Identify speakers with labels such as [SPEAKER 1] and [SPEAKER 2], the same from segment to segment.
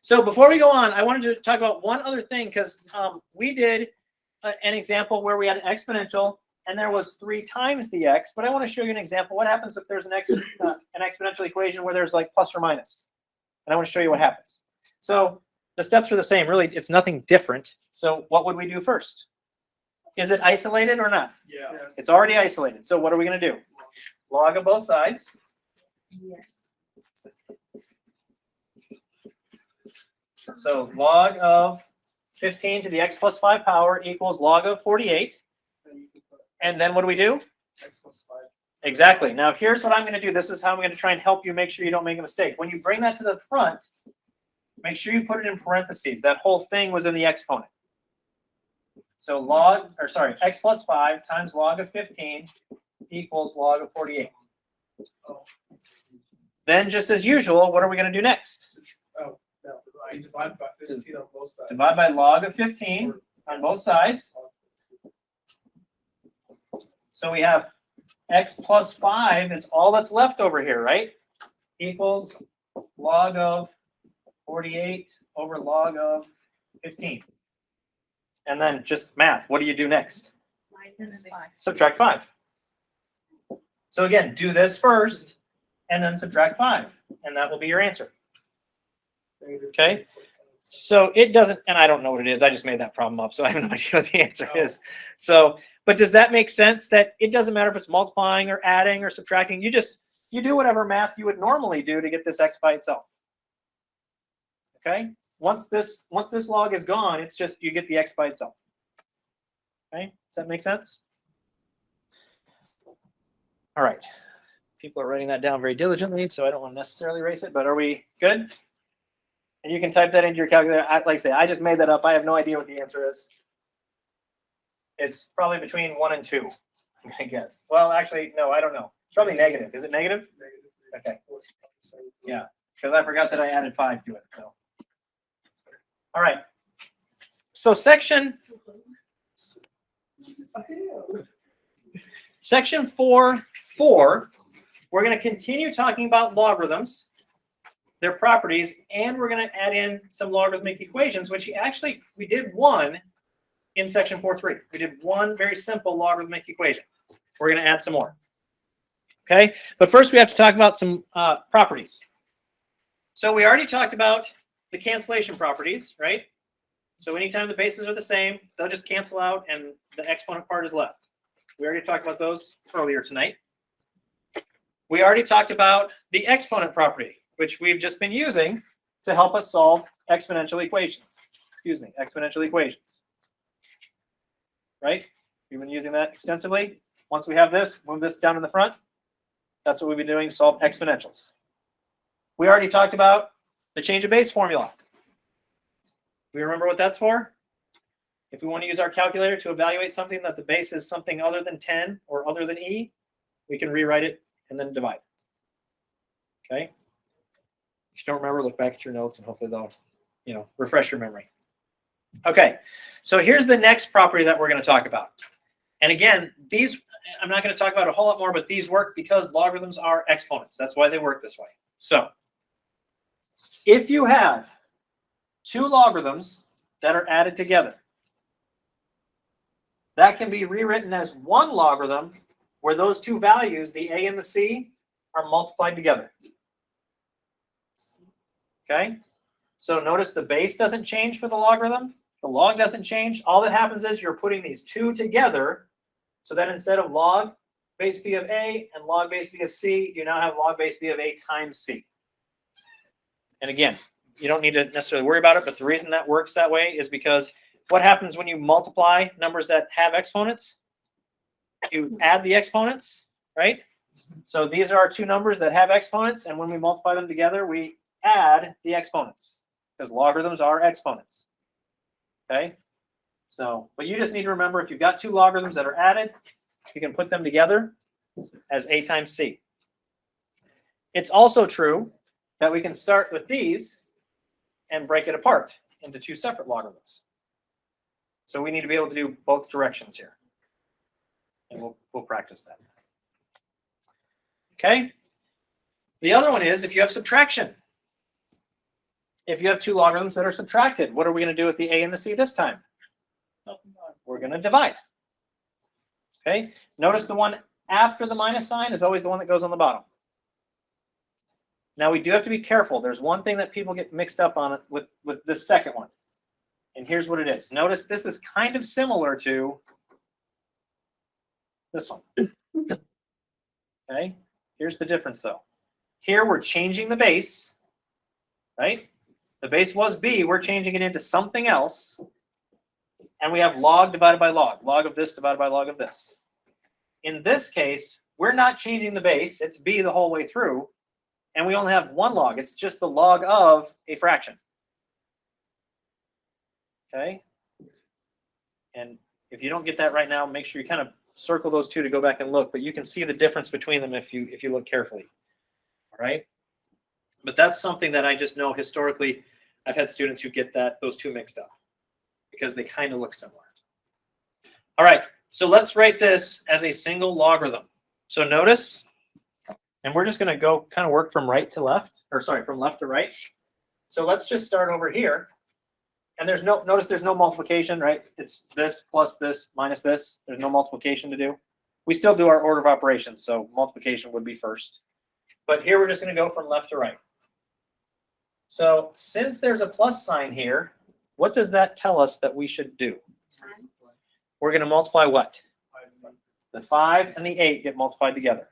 [SPEAKER 1] So before we go on, I wanted to talk about one other thing because we did an example where we had an exponential and there was 3 times the x, but I want to show you an example. What happens if there's an exponential equation where there's like plus or minus? And I want to show you what happens. So the steps are the same. Really, it's nothing different. So what would we do first? Is it isolated or not?
[SPEAKER 2] Yeah. Yes.
[SPEAKER 1] It's already isolated. So what are we going to do? Log of both sides.
[SPEAKER 3] Yes.
[SPEAKER 1] So log of 15 to the x plus 5 power equals log of 48. And then what do we do?
[SPEAKER 2] X plus 5.
[SPEAKER 1] Exactly. Now here's what I'm going to do. This is how I'm going to try and help you make sure you don't make a mistake. When you bring that to the front, make sure you put it in parentheses. That whole thing was in the exponent. So x plus 5 times log of 15 equals log of 48. Then just as usual, what are we going to do next?
[SPEAKER 2] Oh, no. I divide by 15 on both sides.
[SPEAKER 1] Divide by log of 15 on both sides. So we have x plus 5 is all that's left over here, right? Equals log of 48 over log of 15. And then just math. What do you do next?
[SPEAKER 3] Minus 5.
[SPEAKER 1] Subtract 5. So again, do this first and then subtract 5. And that will be your answer. Okay? So it doesn't, and I don't know what it is. I just made that problem up, so I have no idea what the answer is. So, but does that make sense that it doesn't matter if it's multiplying or adding or subtracting? You do whatever math you would normally do to get this x by itself. Okay? Once this log is gone, it's just you get the x by itself. Okay? Does that make sense? All right. People are writing that down very diligently, so I don't want to necessarily erase it, but are we good? And you can type that into your calculator. Like I say, I just made that up. I have no idea what the answer is. It's probably between 1 and 2, I guess. Well, actually, no, I don't know. It's probably negative. Is it negative? Okay. Yeah, because I forgot that I added 5 to it. So, all right. So section 4.4, we're going to continue talking about logarithms, their properties, and we're going to add in some logarithmic equations, which actually we did one in section 4.3. We did one very simple logarithmic equation. We're going to add some more. Okay, but first we have to talk about some properties. So we already talked about the cancellation properties, right? So anytime the bases are the same, they'll just cancel out and the exponent part is left. We already talked about those earlier tonight. We already talked about the exponent property, which we've just been using to help us solve exponential equations. Excuse me, exponential equations. Right? We've been using that extensively. Once we have this, move this down in the front. That's what we've been doing to solve exponentials. We already talked about the change of base formula. We remember what that's for? If we want to use our calculator to evaluate something that the base is something other than 10 or other than e, we can rewrite it and then divide. Okay? If you don't remember, look back at your notes and hopefully they'll, refresh your memory. Okay, so here's the next property that we're going to talk about. And again, these, I'm not going to talk about a whole lot more, but these work because logarithms are exponents. That's why they work this way. So if you have 2 logarithms that are added together, that can be rewritten as one logarithm where those 2 values, the a and the c, are multiplied together. Okay? So notice the base doesn't change for the logarithm. The log doesn't change. All that happens is you're putting these 2 together so that instead of log base b of a and log base b of c, you now have log base b of a times c. And again, you don't need to necessarily worry about it, but the reason that works that way is because what happens when you multiply numbers that have exponents? You add the exponents, right? So these are our 2 numbers that have exponents, and when we multiply them together, we add the exponents because logarithms are exponents. Okay? So, but you just need to remember if you've got 2 logarithms that are added, you can put them together as a times c. It's also true that we can start with these and break it apart into 2 separate logarithms. So we need to be able to do both directions here. And we'll practice that. Okay? The other one is if you have subtraction. if you have two logarithms that are subtracted, what are we going to do with the a and the c this time? We're going to divide. Okay, notice the one after the minus sign is always the one that goes on the bottom. Now we do have to be careful. There's one thing that people get mixed up on with this second one. And here's what it is. Notice this is kind of similar to this one. Okay, here's the difference though. Here we're changing the base, right? The base was b, we're changing it into something else. And we have log divided by log. Log of this divided by log of this. In this case, we're not changing the base. It's b the whole way through. And we only have one log. It's just the log of a fraction. Okay? And if you don't get that right now, make sure you kind of circle those two to go back and look. But you can see the difference between them if you look carefully. All right? But that's something that I just know historically I've had students who get those two mixed up because they kind of look similar. All right, so let's write this as a single logarithm. So notice, and we're just going to go kind of work from right to left, or sorry, from left to right. So let's just start over here. And notice there's no multiplication, right? It's this plus this minus this. There's no multiplication to do. We still do our order of operations, so multiplication would be first. But here we're just going to go from left to right. So since there's a plus sign here, what does that tell us that we should do? We're going to multiply what? The 5 and the 8 get multiplied together.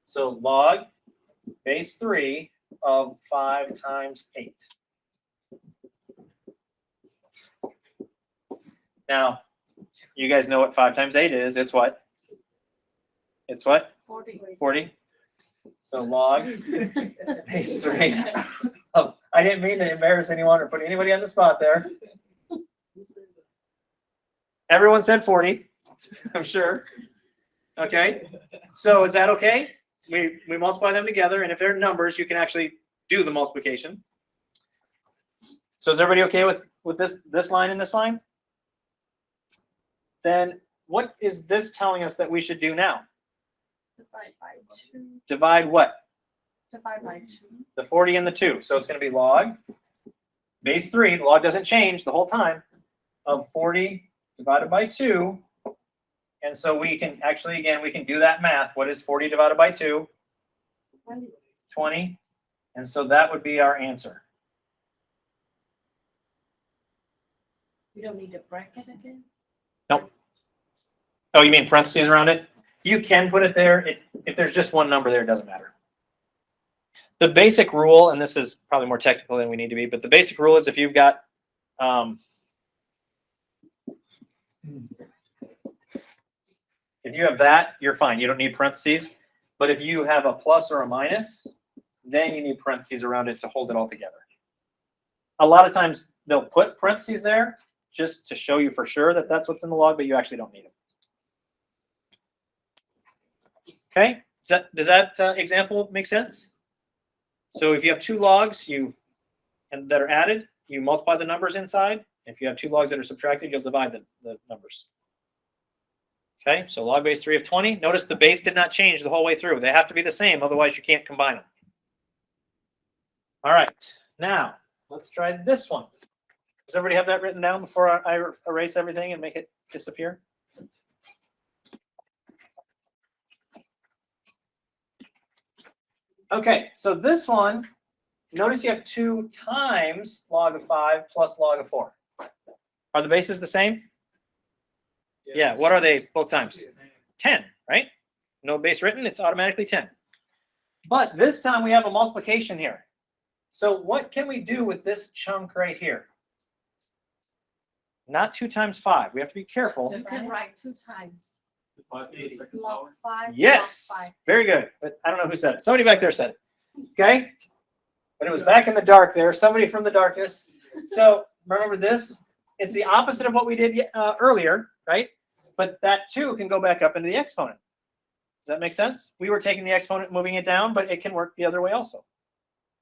[SPEAKER 1] So log base 3 of 5 times 8. Now, you guys know what 5 times 8 is. It's what? It's what?
[SPEAKER 3] 40.
[SPEAKER 1] 40. So log base 3 of, I didn't mean to embarrass anyone or put anybody on the spot there. Everyone said 40, I'm sure. Okay, so is that okay? We multiply them together, and if they're numbers, you can actually do the multiplication. So is everybody okay with this line and this line? Then what is this telling us that we should do now?
[SPEAKER 3] Divide by 2.
[SPEAKER 1] Divide what?
[SPEAKER 3] Divide by 2.
[SPEAKER 1] The 40 and the 2. So it's going to be log base 3. The log doesn't change the whole time of 40 divided by 2. And so we can actually, again, we can do that math. What is 40 divided by 2? 20. And so that would be our answer.
[SPEAKER 3] You don't need a bracket again?
[SPEAKER 1] Nope. Oh, you mean parentheses around it? You can put it there. If there's just one number there, it doesn't matter. The basic rule, and this is probably more technical than we need to be, but the basic rule is if you've got if you have that, you're fine. You don't need parentheses. But if you have a plus or a minus, then you need parentheses around it to hold it all together. A lot of times they'll put parentheses there just to show you for sure that that's what's in the log, but you actually don't need them. Okay, does that example make sense? So if you have two logs that are added, you multiply the numbers inside. If you have two logs that are subtracted, you'll divide the numbers. Okay, so log base 3 of 20. Notice the base did not change the whole way through. They have to be the same, otherwise you can't combine them. All right, now let's try this one. Does everybody have that written down before I erase everything and make it disappear? Okay, so this one, notice you have 2 times log of 5 plus log of 4. Are the bases the same? Yeah, what are they both times? 10, right? No base written, it's automatically 10. But this time we have a multiplication here. So what can we do with this chunk right here? Not 2 times 5. We have to be careful.
[SPEAKER 3] You can write 2 times. Log 5.
[SPEAKER 1] Yes,
[SPEAKER 3] log 5.
[SPEAKER 1] very good. But I don't know who said it. Somebody back there said it. Okay? But it was back in the dark there. Somebody from the darkness. So remember this? It's the opposite of what we did earlier, right? But that 2 can go back up into the exponent. Does that make sense? We were taking the exponent, moving it down, but it can work the other way also.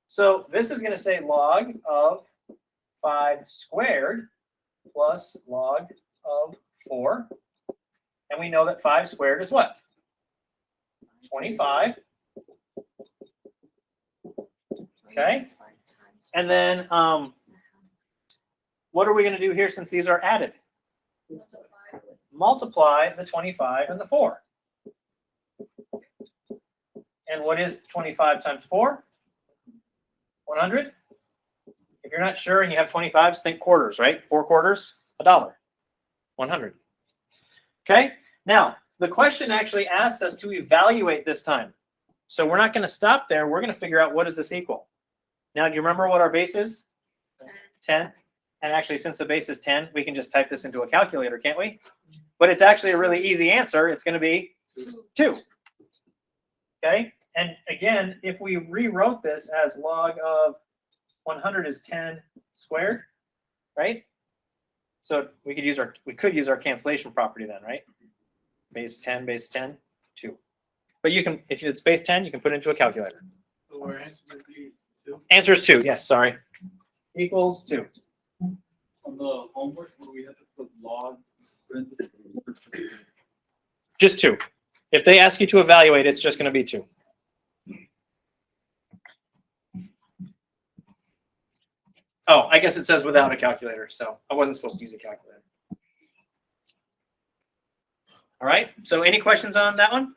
[SPEAKER 1] So this is going to say log of 5 squared plus log of 4. And we know that 5 squared is what? 25. Okay. And then what are we going to do here since these are added? Multiply the 25 and the 4. And what is 25 times 4? 100. If you're not sure and you have 25s, think quarters, right? 4 quarters, $1. 100. Okay? Now, the question actually asked us to evaluate this time. So we're not going to stop there. We're going to figure out what does this equal. Now, do you remember what our base is? 10. And actually, since the base is 10, we can just type this into a calculator, can't we? But it's actually a really easy answer. It's going to be 2. Okay? And again, if we rewrote this as log of 100 is 10 squared, right? So we could use our cancellation property then, right? Base 10, 2. But you can, if it's base 10, you can put it into a calculator.
[SPEAKER 2] So our answer would be 2.
[SPEAKER 1] Answer is 2. Yes, sorry. Equals 2.
[SPEAKER 4] On the homework, where we have to put log parentheses.
[SPEAKER 1] Just 2. If they ask you to evaluate, it's just going to be 2. Oh, I guess it says without a calculator, so I wasn't supposed to use a calculator. All right, so any questions on that one?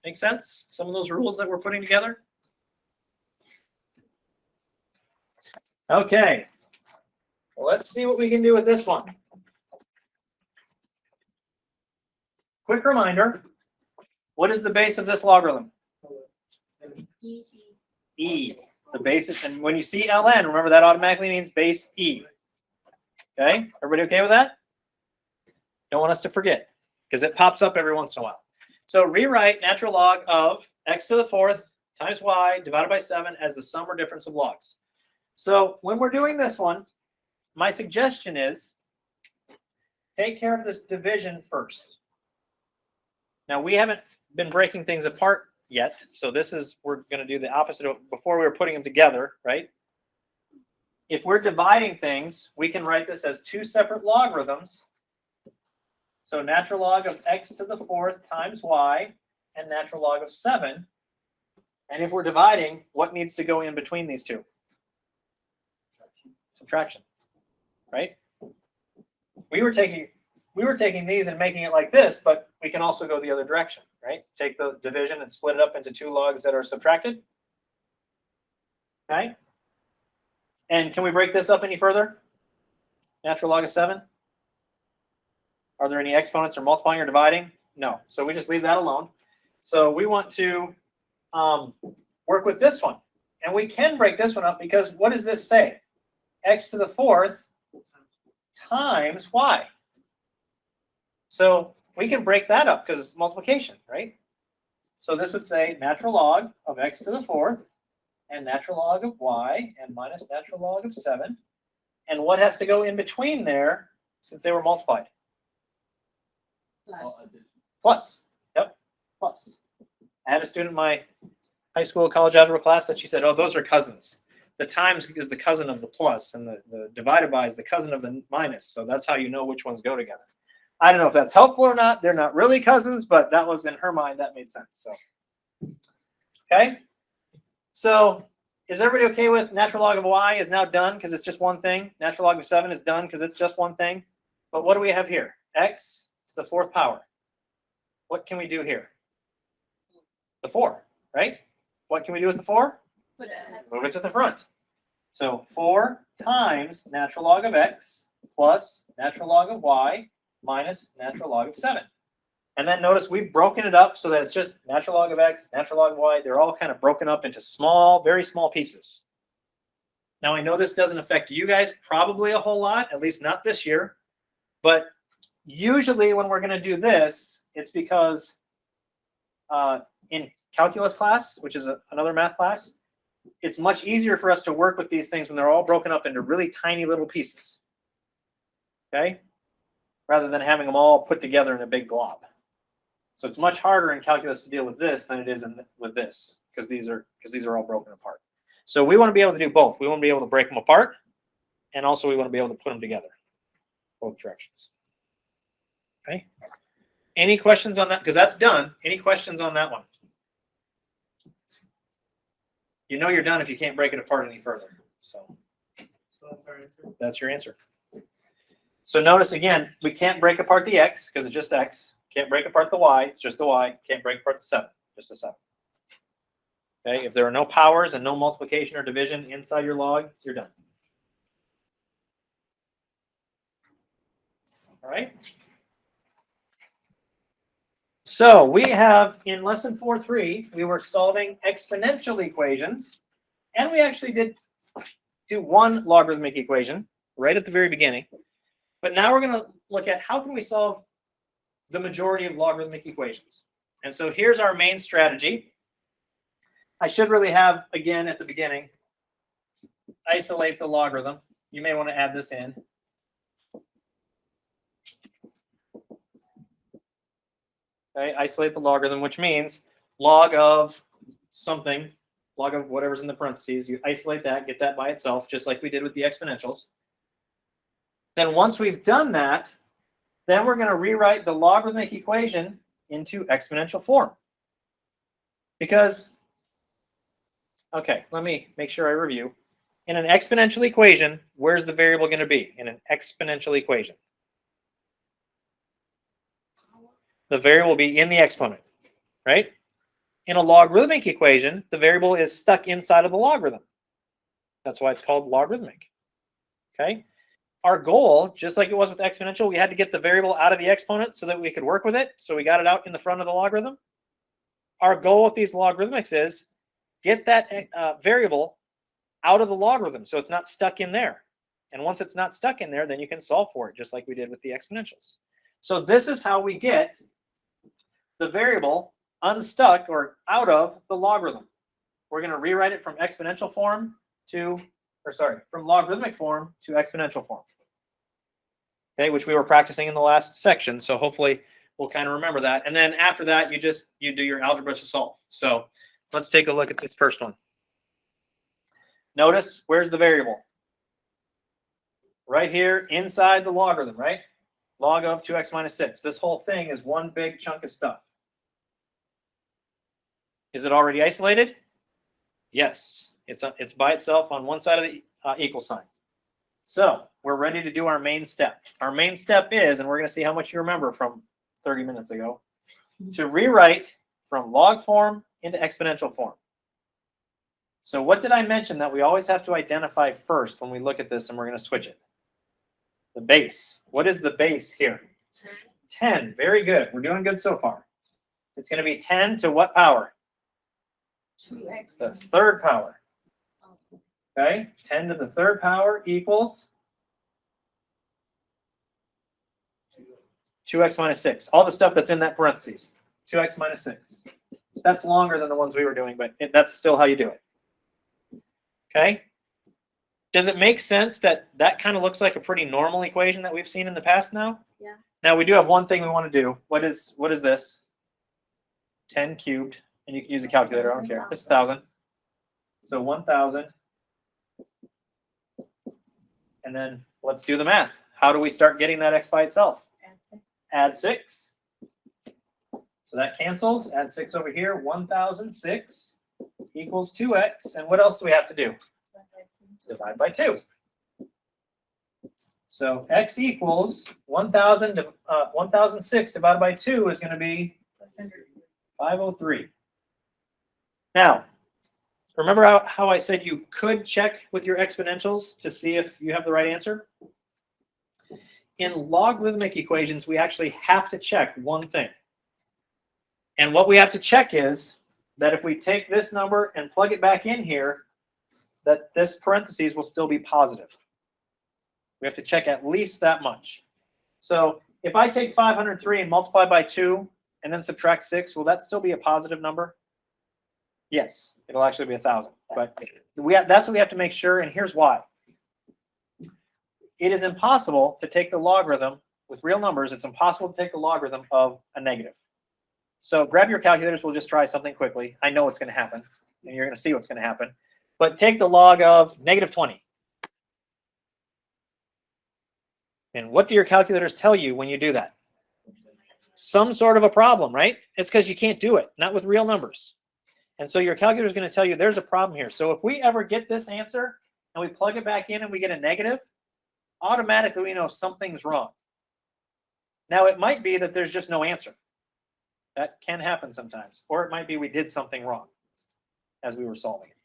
[SPEAKER 1] Make sense? Some of those rules that we're putting together? Okay, well, let's see what we can do with this one. Quick reminder, what is the base of this logarithm? E. The base, and when you see ln, remember that automatically means base e. Okay, everybody okay with that? Don't want us to forget, because it pops up every once in a while. So rewrite natural log of x to the 4th times y divided by 7 as the sum or difference of logs. So when we're doing this one, my suggestion is take care of this division first. Now we haven't been breaking things apart yet, so this is, we're going to do the opposite of before we were putting them together, right? If we're dividing things, we can write this as 2 separate logarithms. So natural log of x to the 4th times y and natural log of 7. And if we're dividing, what needs to go in between these two? Subtraction, right? We were taking these and making it like this, but we can also go the other direction, right? Take the division and split it up into 2 logs that are subtracted. Okay? And can we break this up any further? Natural log of 7? Are there any exponents or multiplying or dividing? No. So we just leave that alone. So we want to work with this one. And we can break this one up because what does this say? X to the 4th times y. So we can break that up because it's multiplication, right? So this would say natural log of x to the 4th and natural log of y and minus natural log of 7. And what has to go in between there since they were multiplied? Plus. Yep, plus. I had a student in my high school college algebra class that she said, oh, those are cousins. The times is the cousin of the plus, and the divided by is the cousin of the minus. So that's how you know which ones go together. I don't know if that's helpful or not. They're not really cousins, but that was in her mind. That made sense. So, okay. So is everybody okay with natural log of y is now done because it's just one thing? Natural log of 7 is done because it's just one thing. But what do we have here? X to the 4th power. What can we do here? The 4, right? What can we do with the 4? Move it to the front. So 4 times natural log of x plus natural log of y minus natural log of 7. And then notice we've broken it up so that it's just natural log of x, natural log of y. They're all kind of broken up into small, very small pieces. Now I know this doesn't affect you guys probably a whole lot, at least not this year. But usually when we're going to do this, it's because in calculus class, which is another math class, it's much easier for us to work with these things when they're all broken up into really tiny little pieces. Okay? Rather than having them all put together in a big glob. So it's much harder in calculus to deal with this than it is with this, because these are all broken apart. So we want to be able to do both. We want to be able to break them apart, and also we want to be able to put them together, both directions. Okay? Any questions on that? Because that's done. Any questions on that one? You know you're done if you can't break it apart any further. So
[SPEAKER 2] So that's our answer.
[SPEAKER 1] that's your answer. So notice again, we can't break apart the x because it's just x. Can't break apart the y, it's just a y. Can't break apart the 7, just a 7. Okay, if there are no powers and no multiplication or division inside your log, you're done. All right. So we have in lesson 4.3, we were solving exponential equations, and we actually did do one logarithmic equation right at the very beginning. But now we're going to look at how can we solve the majority of logarithmic equations. And so here's our main strategy. I should really have, again, at the beginning, isolate the logarithm. You may want to add this in. Okay, isolate the logarithm, which means log of something, log of whatever's in the parentheses. You isolate that, get that by itself, just like we did with the exponentials. Then once we've done that, then we're going to rewrite the logarithmic equation into exponential form. Because, okay, let me make sure I review. In an exponential equation, where's the variable going to be in an exponential equation? The variable will be in the exponent, right? In a logarithmic equation, the variable is stuck inside of the logarithm. That's why it's called logarithmic. Okay? Our goal, just like it was with exponential, we had to get the variable out of the exponent so that we could work with it. So we got it out in the front of the logarithm. Our goal with these logarithmics is get that variable out of the logarithm so it's not stuck in there. And once it's not stuck in there, then you can solve for it, just like we did with the exponentials. So this is how we get the variable unstuck or out of the logarithm. We're going to rewrite it from exponential form to, from logarithmic form to exponential form. Okay, which we were practicing in the last section. So hopefully we'll kind of remember that. And then after that, you do your algebra to solve. So let's take a look at this first one. Notice, where's the variable? Right here inside the logarithm, right? Log of 2x minus 6. This whole thing is one big chunk of stuff. Is it already isolated? Yes. It's by itself on one side of the equal sign. So we're ready to do our main step. Our main step is, and we're going to see how much you remember from 30 minutes ago, to rewrite from log form into exponential form. So what did I mention that we always have to identify first when we look at this, and we're going to switch it? The base. What is the base here? 10. Very good. We're doing good so far. It's going to be 10 to what power?
[SPEAKER 3] 2x.
[SPEAKER 1] The third power. Okay, 10 to the third power equals 2x minus 6. All the stuff that's in that parentheses. 2x minus 6. That's longer than the ones we were doing, but that's still how you do it. Okay? Does it make sense that that kind of looks like a pretty normal equation that we've seen in the past now?
[SPEAKER 3] Yeah.
[SPEAKER 1] Now we do have one thing we want to do. What is this? 10 cubed. And you can use a calculator. I don't care. It's 1,000. So 1,000. And then let's do the math. How do we start getting that x by itself? Add 6. So that cancels. Add 6 over here. 1,006 equals 2x. And what else do we have to do? Divide by 2. So x equals 1,006 divided by 2 is going to be 503. Now, remember how I said you could check with your exponentials to see if you have the right answer? In logarithmic equations, we actually have to check one thing. And what we have to check is that if we take this number and plug it back in here, that this parentheses will still be positive. We have to check at least that much. So if I take 503 and multiply by 2 and then subtract 6, will that still be a positive number? Yes, it'll actually be 1,000. But that's what we have to make sure, and here's why. It is impossible to take the logarithm with real numbers. It's impossible to take the logarithm of a negative. So grab your calculators. We'll just try something quickly. I know what's going to happen, and you're going to see what's going to happen. But take the log of negative 20. And what do your calculators tell you when you do that? Some sort of a problem, right? It's because you can't do it, not with real numbers. And so your calculator is going to tell you there's a problem here. So if we ever get this answer and we plug it back in and we get a negative, automatically we know something's wrong. Now, it might be that there's just no answer. That can happen sometimes. Or it might be we did something wrong as we were solving it.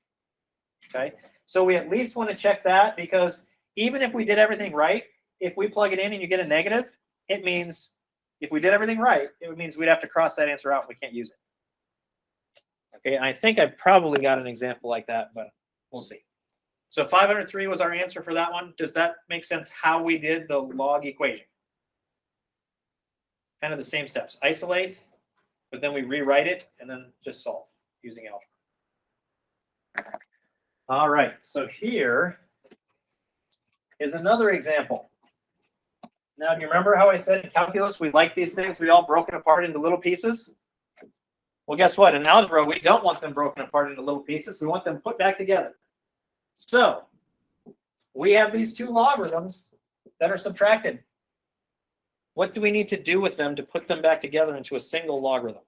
[SPEAKER 1] Okay? So we at least want to check that, because even if we did everything right, if we plug it in and you get a negative, it means if we did everything right, it means we'd have to cross that answer out and we can't use it. Okay, and I think I probably got an example like that, but we'll see. So 503 was our answer for that one. Does that make sense how we did the log equation? Kind of the same steps. Isolate, but then we rewrite it and then just solve using algebra. All right, so here is another example. Now, do you remember how I said in calculus we like these things to be all broken apart into little pieces? Well, guess what? In algebra, we don't want them broken apart into little pieces. We want them put back together. So we have these two logarithms that are subtracted. What do we need to do with them to put them back together into a single logarithm?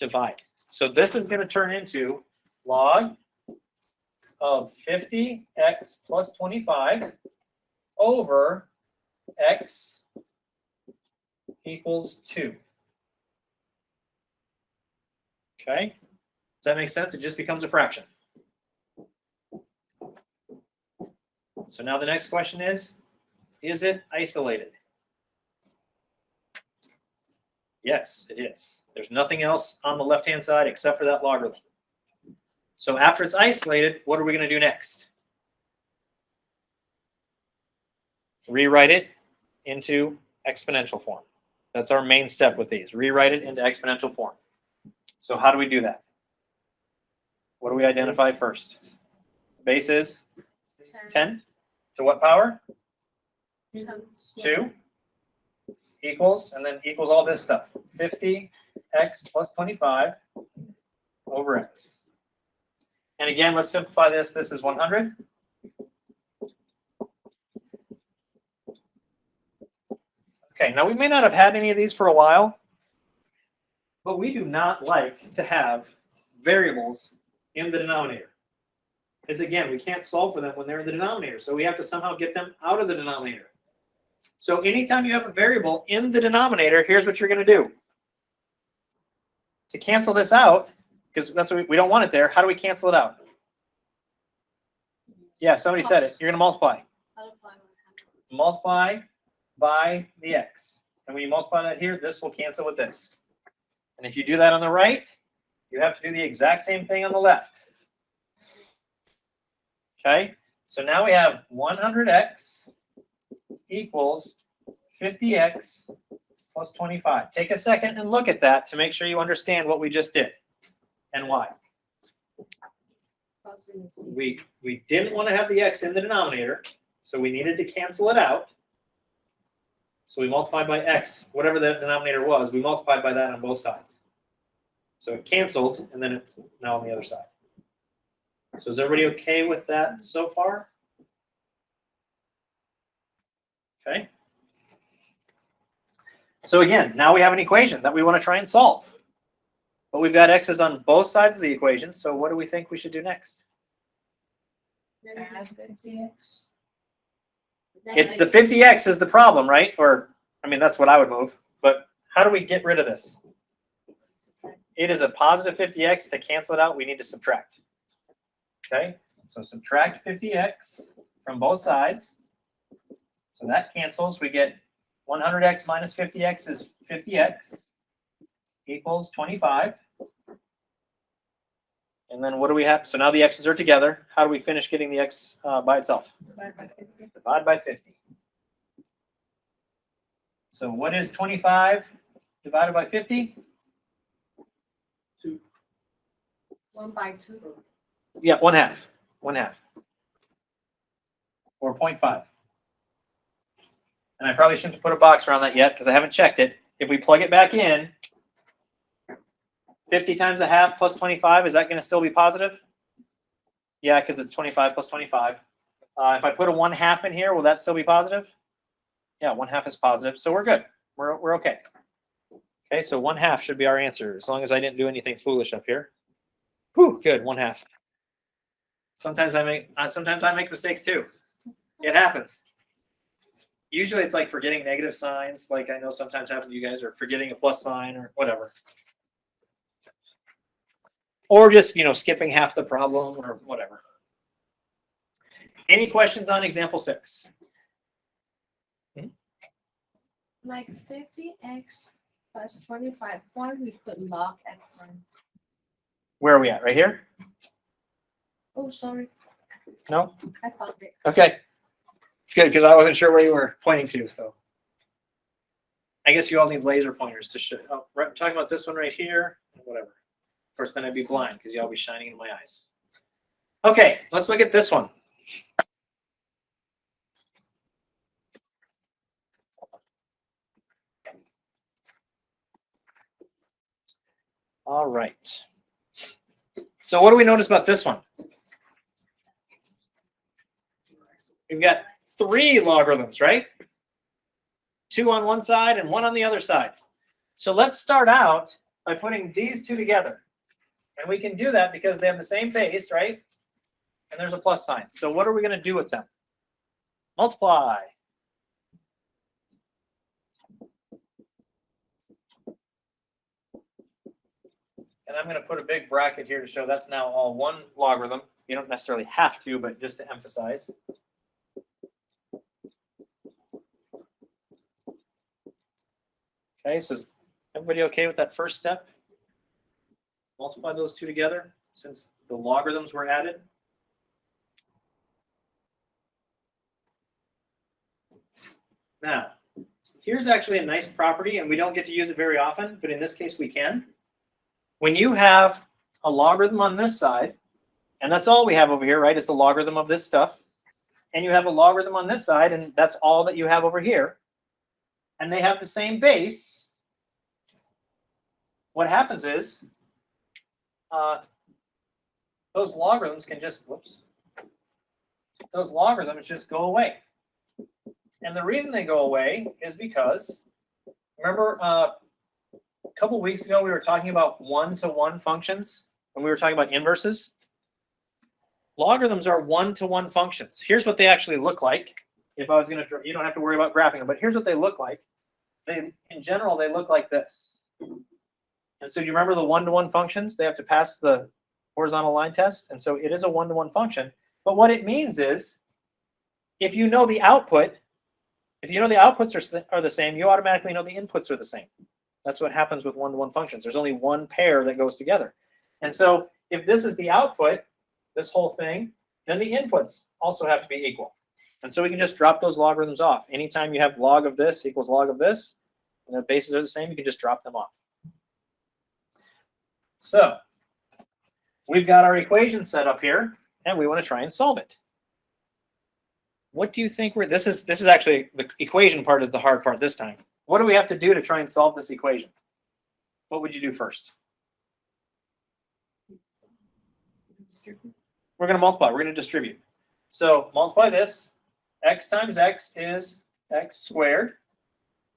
[SPEAKER 1] Divide. So this is going to turn into log of 50x plus 25 over x equals 2. Okay? Does that make sense? It just becomes a fraction. So now the next question is it isolated? Yes, it is. There's nothing else on the left-hand side except for that logarithm. So after it's isolated, what are we going to do next? Rewrite it into exponential form. That's our main step with these. Rewrite it into exponential form. So how do we do that? What do we identify first? Base is 10. To what power? 2 equals, and then equals all this stuff. 50x plus 25 over x. And again, let's simplify this. This is 100. Okay, now we may not have had any of these for a while, but we do not like to have variables in the denominator. Because again, we can't solve for them when they're in the denominator, so we have to somehow get them out of the denominator. So anytime you have a variable in the denominator, here's what you're going to do. To cancel this out, because that's what we don't want it there, how do we cancel it out? Yeah, somebody said it. You're going to multiply. Multiply by the x. And when you multiply that here, this will cancel with this. And if you do that on the right, you have to do the exact same thing on the left. Okay, so now we have 100x equals 50x plus 25. Take a second and look at that to make sure you understand what we just did and why. We didn't want to have the x in the denominator, so we needed to cancel it out. So we multiplied by x, whatever the denominator was, we multiplied by that on both sides. So it canceled, and then it's now on the other side. So is everybody okay with that so far? Okay. So again, now we have an equation that we want to try and solve. But we've got x's on both sides of the equation, so what do we think we should do next? The 50x is the problem, right? Or, I mean, that's what I would move. But how do we get rid of this? It is a positive 50x. To cancel it out, we need to subtract. Okay, so subtract 50x from both sides. So that cancels. We get 100x minus 50x is 50x equals 25. And then what do we have? So now the x's are together. How do we finish getting the x by itself? Divide by 50. So what is 25 divided by 50?
[SPEAKER 4] 2.
[SPEAKER 3] 1 by 2.
[SPEAKER 1] Yeah, 1/2. 1/2. Or 0.5. And I probably shouldn't have put a box around that yet because I haven't checked it. If we plug it back in, 50 times 1/2 plus 25, is that going to still be positive? Yeah, because it's 25 plus 25. If I put a 1/2 in here, will that still be positive? Yeah, 1/2 is positive, so we're good. We're okay. Okay, so 1/2 should be our answer, as long as I didn't do anything foolish up here. Whew, good, 1/2. Sometimes I make mistakes too. It happens. Usually it's like forgetting negative signs, like I know sometimes happen to you guys, or forgetting a plus sign or whatever. Or just, skipping half the problem or whatever. Any questions on example 6?
[SPEAKER 3] Like 50x plus 25. Why we put log at front?
[SPEAKER 1] Where are we at? Right here?
[SPEAKER 3] Oh, sorry.
[SPEAKER 1] No?
[SPEAKER 3] I found it.
[SPEAKER 1] Okay. It's good because I wasn't sure where you were pointing to, so. I guess you all need laser pointers to show. Oh, right, I'm talking about this one right here, whatever. Of course, then I'd be blind because y'all be shining in my eyes. Okay, let's look at this one. All right. So what do we notice about this one? We've got 3 logarithms, right? 2 on one side and 1 on the other side. So let's start out by putting these 2 together. And we can do that because they have the same base, right? And there's a plus sign. So what are we going to do with them? Multiply. And I'm going to put a big bracket here to show that's now all one logarithm. You don't necessarily have to, but just to emphasize. Okay, so is everybody okay with that first step? Multiply those 2 together since the logarithms were added. Now, here's actually a nice property, and we don't get to use it very often, but in this case we can. When you have a logarithm on this side, and that's all we have over here, right, is the logarithm of this stuff, and you have a logarithm on this side, and that's all that you have over here, and they have the same base, what happens is those logarithms can just, those logarithms just go away. And the reason they go away is because, remember a couple weeks ago we were talking about one-to-one functions when we were talking about inverses? Logarithms are one-to-one functions. Here's what they actually look like. If I was going to, you don't have to worry about graphing them, but here's what they look like. In general, they look like this. And so you remember the one-to-one functions? They have to pass the horizontal line test. And so it is a one-to-one function. But what it means is, if you know the output, if you know the outputs are the same, you automatically know the inputs are the same. That's what happens with one-to-one functions. There's only one pair that goes together. And so if this is the output, this whole thing, then the inputs also have to be equal. And so we can just drop those logarithms off. Anytime you have log of this equals log of this, and the bases are the same, you can just drop them off. So we've got our equation set up here, and we want to try and solve it. What do you think this is actually, the equation part is the hard part this time. What do we have to do to try and solve this equation? What would you do first? We're going to multiply. We're going to distribute. So multiply this. X times x is x squared.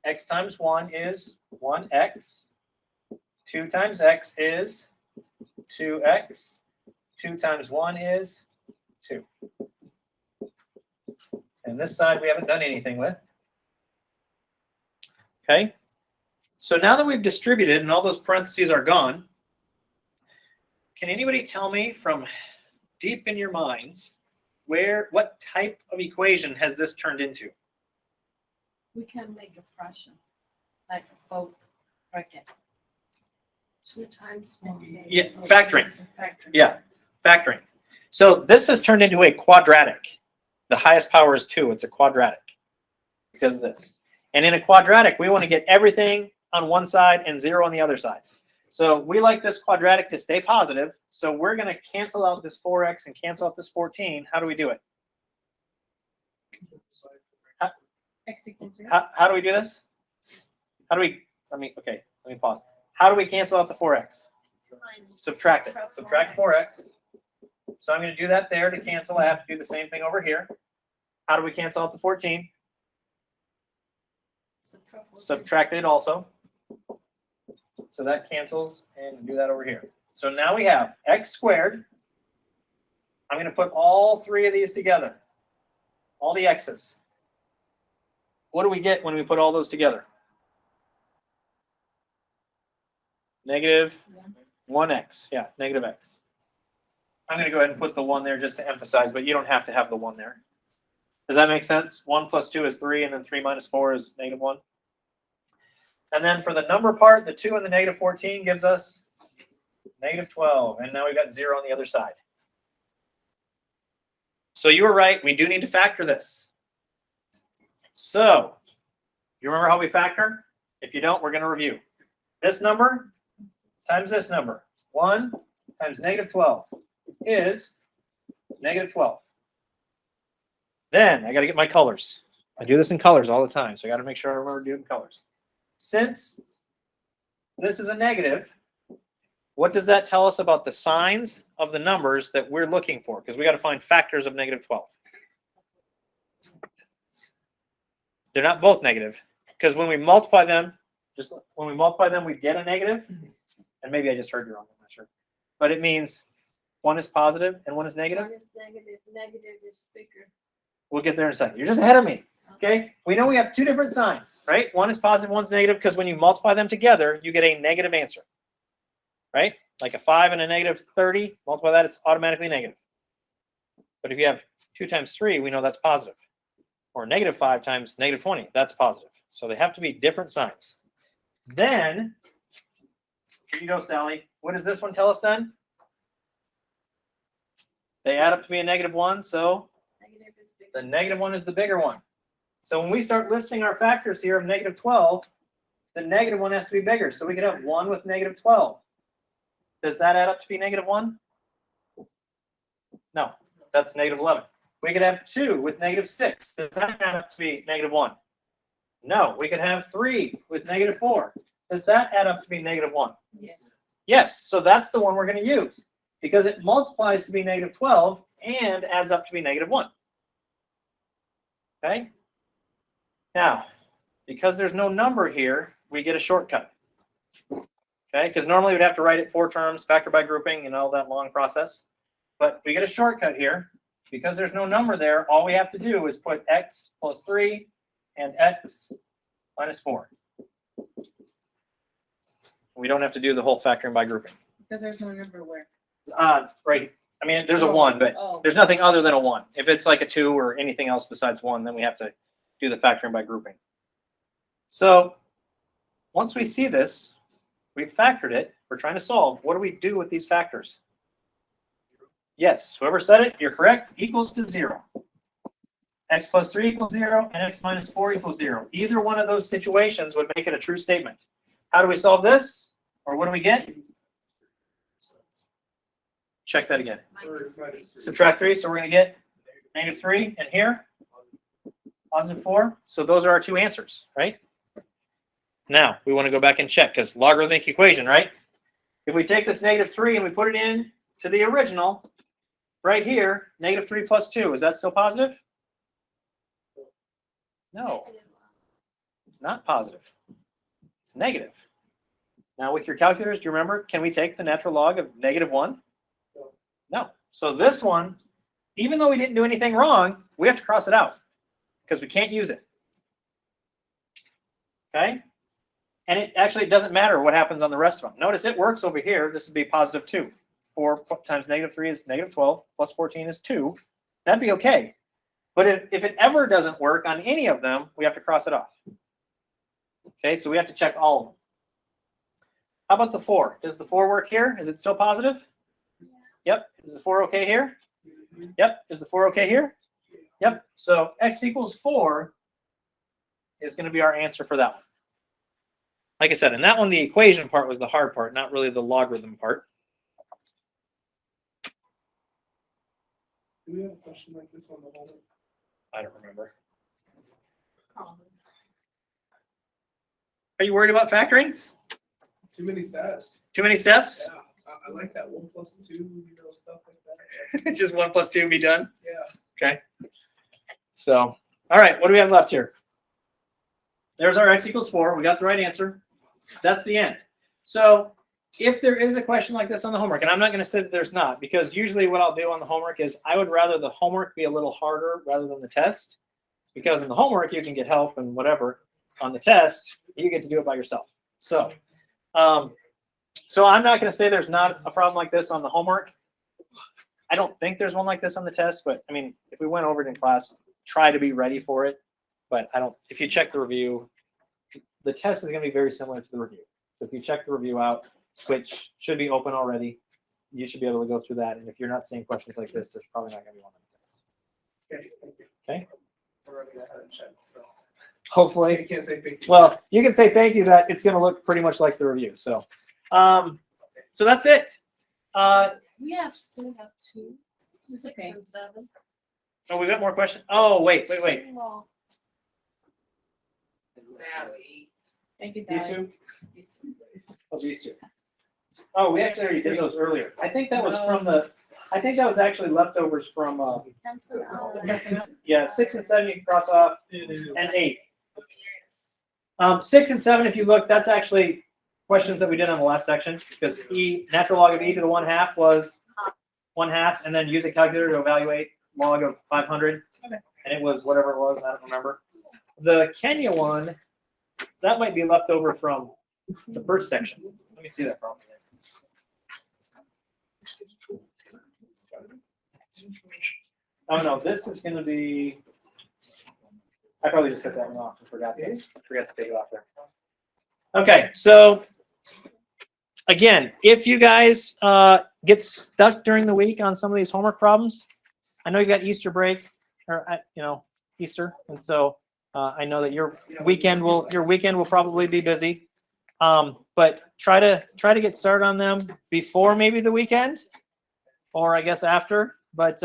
[SPEAKER 1] X times 1 is 1x. 2 times x is 2x. 2 times 1 is 2. And this side we haven't done anything with. Okay. So now that we've distributed and all those parentheses are gone, can anybody tell me from deep in your minds what type of equation has this turned into?
[SPEAKER 3] We can make a fraction, like a both bracket. 2 times 1.
[SPEAKER 1] Yeah, factoring. Yeah, factoring. So this has turned into a quadratic. The highest power is 2. It's a quadratic because of this. And in a quadratic, we want to get everything on one side and 0 on the other side. So we like this quadratic to stay positive. So we're going to cancel out this 4x and cancel out this 14. How do we do it? How do we do this? How do we, let me pause. How do we cancel out the 4x? Subtract it. Subtract 4x. So I'm going to do that there to cancel. I have to do the same thing over here. How do we cancel out the 14? Subtract it also. So that cancels, and do that over here. So now we have x squared I'm going to put all three of these together. All the x's. What do we get when we put all those together? Negative 1x. Yeah, negative x. I'm going to go ahead and put the 1 there just to emphasize, but you don't have to have the 1 there. Does that make sense? 1 plus 2 is 3, and then 3 minus 4 is negative 1. And then for the number part, the 2 and the negative 14 gives us negative 12. And now we've got 0 on the other side. So you were right. We do need to factor this. So you remember how we factor? If you don't, we're going to review. This number times this number. 1 times negative 12 is negative 12. Then I got to get my colors. I do this in colors all the time, so I got to make sure I remember doing colors. Since this is a negative, what does that tell us about the signs of the numbers that we're looking for? Because we got to find factors of negative 12. They're not both negative, because when we multiply them, we get a negative. And maybe I just heard you wrong. I'm not sure, but it means one is positive and one is negative.
[SPEAKER 3] One is negative. Negative is bigger.
[SPEAKER 1] We'll get there in a second. You're just ahead of me. Okay, we know we have two different signs, right? One is positive, one's negative, because when you multiply them together, you get a negative answer, right? Like a 5 and a negative 30, multiply that, it's automatically negative. But if you have 2 times 3, we know that's positive. Or negative 5 times negative 20, that's positive. So they have to be different signs. Then, here you go, Sally. What does this one tell us then? They add up to be a negative 1, so
[SPEAKER 3] Negative is bigger.
[SPEAKER 1] the negative 1 is the bigger one. So when we start listing our factors here of negative 12, the negative 1 has to be bigger. So we could have 1 with negative 12. Does that add up to be negative 1? No, that's negative 11. We could have 2 with negative 6. Does that add up to be negative 1? No, we could have 3 with negative 4. Does that add up to be negative 1?
[SPEAKER 3] Yes.
[SPEAKER 1] Yes, so that's the one we're going to use because it multiplies to be negative 12 and adds up to be negative 1. Okay? Now, because there's no number here, we get a shortcut. Okay? Because normally we'd have to write it 4 terms, factor by grouping, and all that long process. But we get a shortcut here. Because there's no number there, all we have to do is put x plus 3 and x minus 4. We don't have to do the whole factoring by grouping.
[SPEAKER 2] Because there's no number where.
[SPEAKER 1] Right. I mean, there's a 1, but there's nothing other than a 1. If it's like a 2 or anything else besides 1, then we have to do the factoring by grouping. So once we see this, we've factored it. We're trying to solve. What do we do with these factors? Yes, whoever said it, you're correct. Equals to 0. X plus 3 equals 0, and x minus 4 equals 0. Either one of those situations would make it a true statement. How do we solve this? Or what do we get? Check that again. Subtract 3, so we're going to get negative 3, and here, positive 4. So those are our two answers, right? Now, we want to go back and check, because logarithmic equation, right? If we take this negative 3 and we put it in to the original, right here, negative 3 plus 2, is that still positive? No, it's not positive. It's negative. Now, with your calculators, do you remember, can we take the natural log of negative 1? No. So this one, even though we didn't do anything wrong, we have to cross it out because we can't use it. Okay? And it actually doesn't matter what happens on the rest of them. Notice it works over here. This would be positive 2. 4 times negative 3 is negative 12, plus 14 is 2. That'd be okay. But if it ever doesn't work on any of them, we have to cross it off. Okay, so we have to check all of them. How about the 4? Does the 4 work here? Is it still positive? Yep. Is the 4 okay here? Yep. Is the 4 okay here? Yep. So x equals 4 is going to be our answer for that one. Like I said, in that one, the equation part was the hard part, not really the logarithm part.
[SPEAKER 2] Do we have a question like this on the whole?
[SPEAKER 1] I don't remember. Are you worried about factoring?
[SPEAKER 2] Too many steps.
[SPEAKER 1] Too many steps?
[SPEAKER 2] Yeah, I like that 1 plus 2, stuff like that.
[SPEAKER 1] Just 1 plus 2 be done?
[SPEAKER 2] Yeah.
[SPEAKER 1] Okay. So, all right, what do we have left here? There's our x equals 4. We got the right answer. That's the end. So if there is a question like this on the homework, and I'm not going to say that there's not, because usually what I'll do on the homework is I would rather the homework be a little harder rather than the test, because in the homework you can get help and whatever. On the test, you get to do it by yourself. So, so I'm not going to say there's not a problem like this on the homework. I don't think there's one like this on the test, but I mean, if we went over it in class, try to be ready for it. But I don't. If you check the review, the test is going to be very similar to the review. So if you check the review out, which should be open already, you should be able to go through that. And if you're not seeing questions like this, there's probably not going to be one on the test.
[SPEAKER 2] Okay, thank you.
[SPEAKER 1] Okay.
[SPEAKER 2] Already I haven't checked, so I
[SPEAKER 1] Hopefully.
[SPEAKER 2] can't say thank you.
[SPEAKER 1] Well, you can say thank you that it's going to look pretty much like the review. So, so that's it.
[SPEAKER 3] We still have 2, 6
[SPEAKER 5] okay.
[SPEAKER 3] and 7.
[SPEAKER 1] Oh, we got more questions. Oh, wait.
[SPEAKER 3] Well,
[SPEAKER 2] Sally.
[SPEAKER 5] Thank you,
[SPEAKER 1] These
[SPEAKER 5] Sally.
[SPEAKER 1] two? Oh, these two. Oh, we actually already did those earlier. I think that was from the. I think that was actually leftovers from.
[SPEAKER 3] pencil,
[SPEAKER 1] Yeah, 6 and 7 you can cross off, and 8. 6 and 7, if you look, that's actually questions that we did on the last section, because natural log of e to the 1/2 was 1/2, and then use a calculator to evaluate log of 500, and it was whatever it was, I don't remember. The Kenya one, that might be left over from the first section. Let me see that problem. Oh no, this is going to be. I probably just cut that one off and forgot to take it off there. Okay, so again, if you guys get stuck during the week on some of these homework problems, I know you got Easter break, or Easter, and so I know that your weekend will probably be busy. But try to get started on them before maybe the weekend, or I guess after. But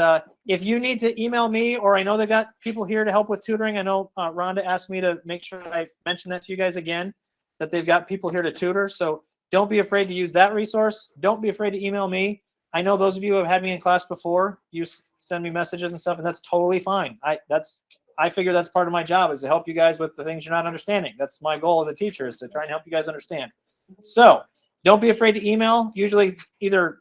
[SPEAKER 1] if you need to email me, or I know they've got people here to help with tutoring. I know Rhonda asked me to make sure that I mention that to you guys again, that they've got people here to tutor. So don't be afraid to use that resource. Don't be afraid to email me. I know those of you who have had me in class before, you send me messages and stuff, and that's totally fine. I figure that's part of my job, is to help you guys with the things you're not understanding. That's my goal as a teacher, is to try and help you guys understand. So don't be afraid to email, usually either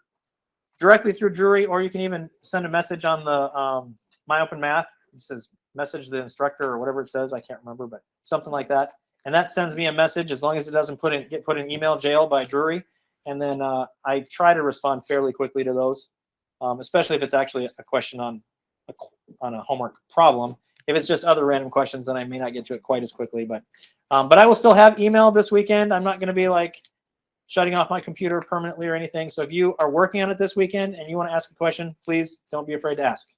[SPEAKER 1] directly through Drury, or you can even send a message on the My Open Math. It says message the instructor or whatever it says. I can't remember, but something like that. And that sends me a message, as long as it doesn't get put in email jail by Drury. And then I try to respond fairly quickly to those, especially if it's actually a question on a homework problem. If it's just other random questions, then I may not get to it quite as quickly. But I will still have email this weekend. I'm not going to be like shutting off my computer permanently or anything. So if you are working on it this weekend and you want to ask a question, please don't be afraid to ask.